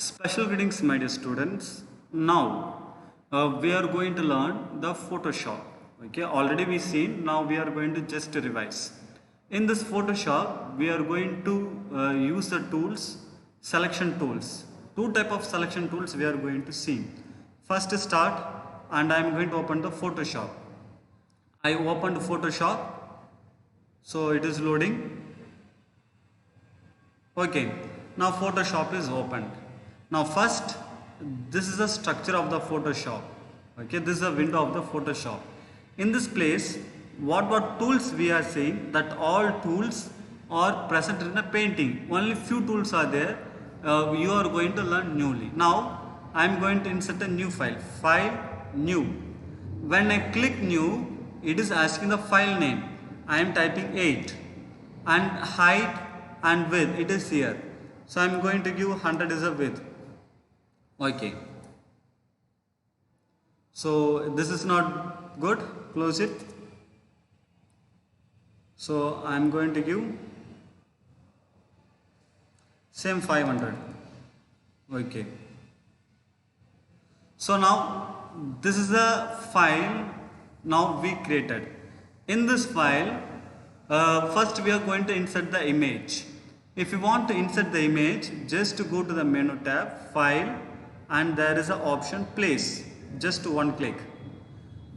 Special greetings, my dear students. Now we are going to learn the Photoshop. Okay, already we seen. Now we are going to just revise. In this Photoshop, we are going to use the tools, selection tools. Two type of selection tools we are going to see. First start, and I am going to open the Photoshop. I opened Photoshop, so it is loading. Okay, now Photoshop is opened. Now first, this is the structure of the Photoshop. Okay, this is the window of the Photoshop. In this place, what tools we are seeing, that all tools are present in a painting. Only few tools are there. You are going to learn newly. Now I am going to insert a new file. File, new. When I click new, it is asking the file name. I am typing 8 and height and width, it is here. So I am going to give 100 as a width. Okay. So this is not good. Close it. So I am going to give same 500. Okay. So now this is the file now we created. In this file, first we are going to insert the image. If you want to insert the image, just to go to the menu tab, file, and there is an option place. Just one click.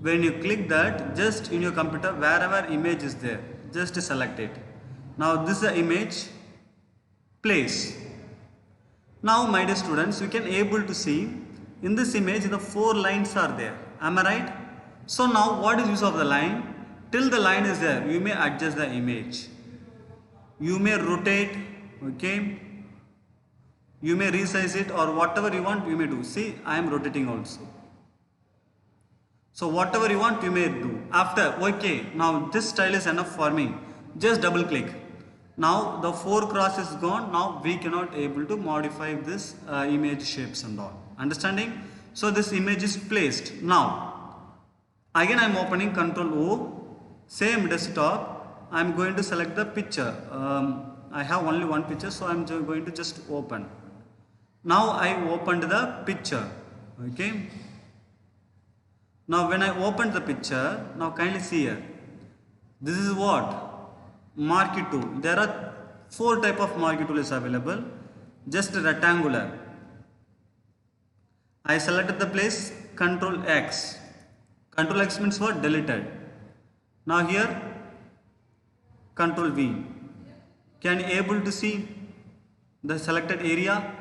When you click that, just in your computer, wherever image is there, just select it. Now this is the image, place. Now my dear students, you can able to see in this image the 4 lines are there. Am I right? So now what is use of the line? Till the line is there, you may adjust the image. You may rotate, okay? You may resize it or whatever you want you may do. See, I am rotating also. So whatever you want you may do. After, okay, now this style is enough for me. Just double click. Now the 4 cross is gone. Now we cannot able to modify this image shapes and all. Understanding? So this image is placed. Now, again I am opening Ctrl O. Same desktop, I am going to select the picture. I have only one picture, so I am going to just open. Now I opened the picture. Okay. Now when I opened the picture, now kindly see here. This is what? Marquee Tool. There are 4 type of Marquee Tool is available. Just rectangular. I selected the place, Ctrl X. Ctrl X means what? Deleted. Now here, Ctrl V. Can you able to see the selected area?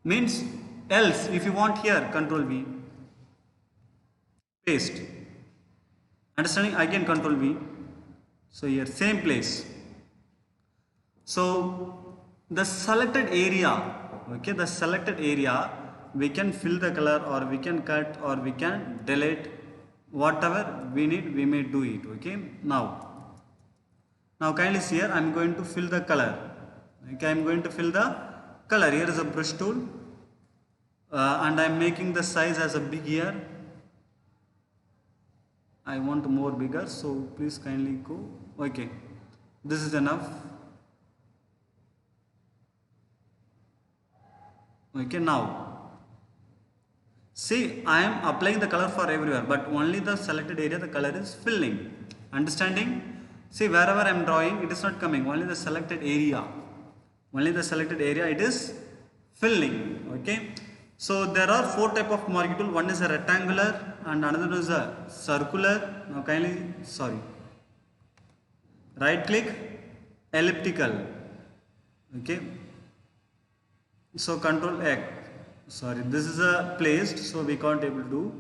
Means else, if you want here, Ctrl V. Paste. Understanding? Again Ctrl V. So here, same place. So the selected area, okay, the selected area, we can fill the color or we can cut or we can delete. Whatever we need, we may do it. Okay. Now kindly see here. I am going to fill the color. Okay. I am going to fill the color. Here is a brush tool, and I am making the size as a big here. I want more bigger, so please kindly go. Okay. This is enough. Okay. Now. See, I am applying the color for everywhere, but only the selected area the color is filling. Understanding? See, wherever I am drawing, it is not coming. Only the selected area. Only the selected area it is filling. Okay. So there are 4 type of Marquee Tool. One is a rectangular and another is a circular. Now kindly, sorry. Right click, elliptical. Okay. So Ctrl X. Sorry, this is a placed, so we can't able to do.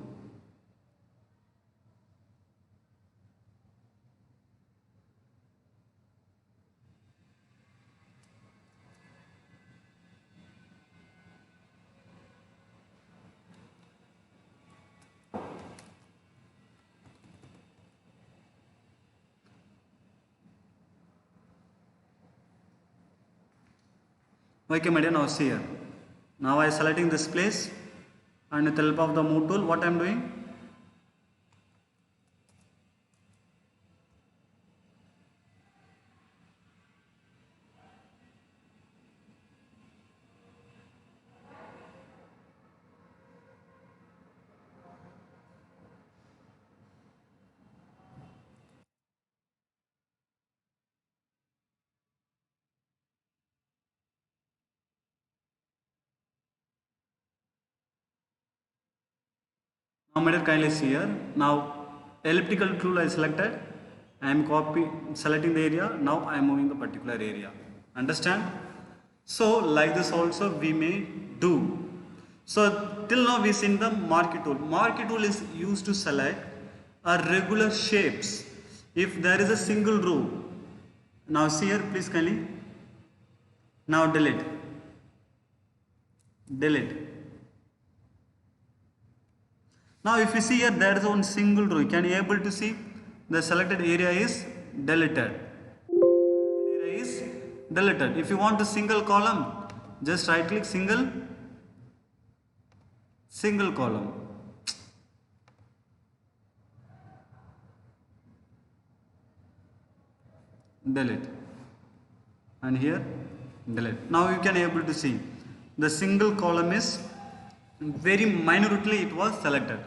Okay, my dear, now see here. Now I am selecting this place, and with the help of the move tool, what I am doing? Now my dear, kindly see here. Now elliptical tool I selected. I am selecting the area. Now I am moving the particular area. Understand? So like this also we may do. So till now we seen the marquee tool. Marquee tool is used to select a regular shapes. If there is a single row. Now see here, please kindly. Now delete. Delete. Now if you see here, there is one single row. Can you able to see the selected area is deleted. Area is deleted. If you want a single column, just right click single column. Delete. And here delete. Now you can able to see the single column is very minutely it was selected.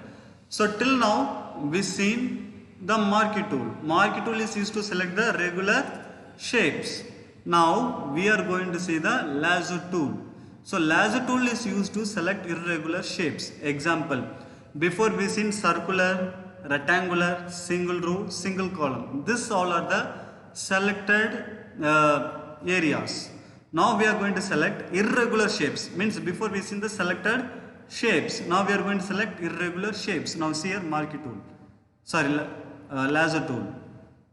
So till now we seen the marquee tool. Marquee tool is used to select the regular shapes. Now we are going to see the lasso tool. So lasso tool is used to select irregular shapes. Example, before we seen circular, rectangular, single row, single column. This all are the selected areas. Now we are going to select irregular shapes. Means before we seen the selected shapes. Now we are going to select irregular shapes. Now see here marquee tool. Sorry, lasso tool.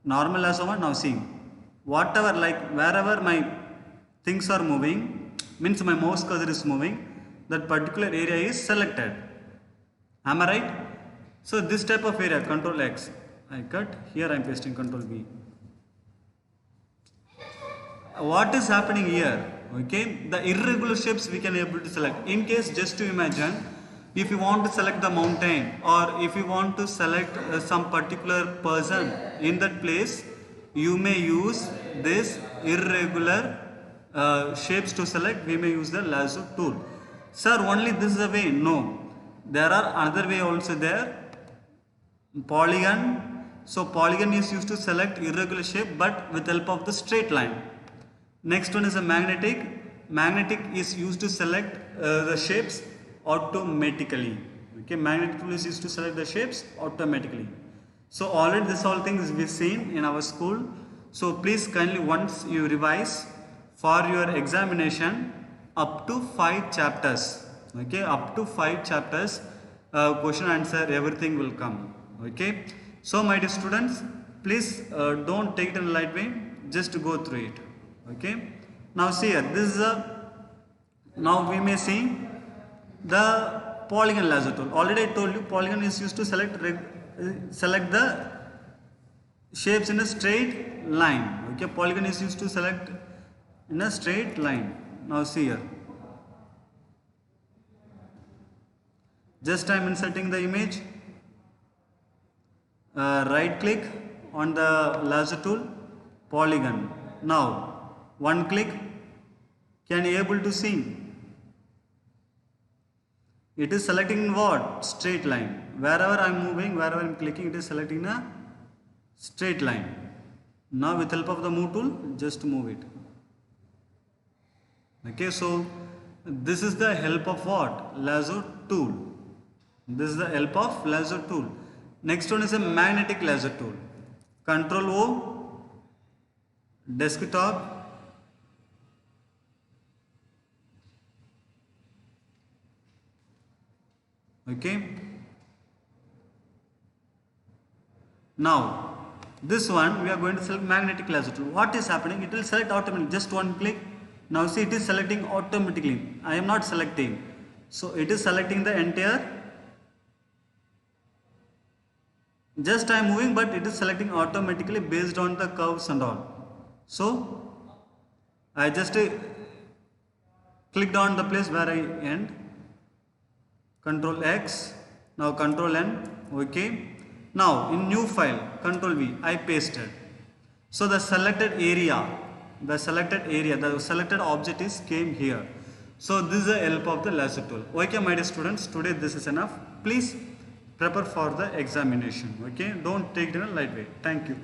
Normal lasso one. Now see. Whatever, like wherever my things are moving, means my mouse cursor is moving, that particular area is selected. Am I right? So this type of area, Control X, I cut. Here I am pasting Control V. What is happening here? Okay, the irregular shapes we can able to select. In case, just to imagine, if you want to select the mountain or if you want to select some particular person in that place, you may use this irregular shapes to select. We may use the lasso tool. Sir, only this is a way? No, there are another way also there. Polygon. So polygon is used to select irregular shape but with help of the straight line. Next one is a magnetic. Magnetic is used to select the shapes automatically. Okay, magnetic tool is used to select the shapes automatically. So already this all things we've seen in our school. So please kindly once you revise for your examination up to 5 chapters. Okay, up to 5 chapters, question answer everything will come. Okay, so my dear students, please don't take it in a light way. Just go through it. Okay, now see here, this is a, now we may see the polygon lasso tool. Already I told you polygon is used to select the shapes in a straight line. Okay, polygon is used to select in a straight line. Now see here, just I am inserting the image, right click on the lasso tool, polygon. Now one click, can you able to see? It is selecting what? Straight line. Wherever I am moving, wherever I am clicking, it is selecting a straight line. Now with help of the move tool, just move it. Okay, so this is the help of what? Lasso tool. This is the help of lasso tool. Next one is a magnetic lasso tool. Control O, desktop. Okay. Now this one we are going to select magnetic lasso tool. What is happening? It will select automatically. Just one click. Now see, it is selecting automatically. I am not selecting. So it is selecting the entire. Just I am moving, but it is selecting automatically based on the curves and all. So I just clicked on the place where I end. Control X. Now Control N. Okay. Now in new file, Control V, I pasted. So the selected area, the selected object is came here. So this is the help of the lasso tool. Okay, my dear students, today this is enough. Please prepare for the examination. Okay, don't take it in a light way. Thank you.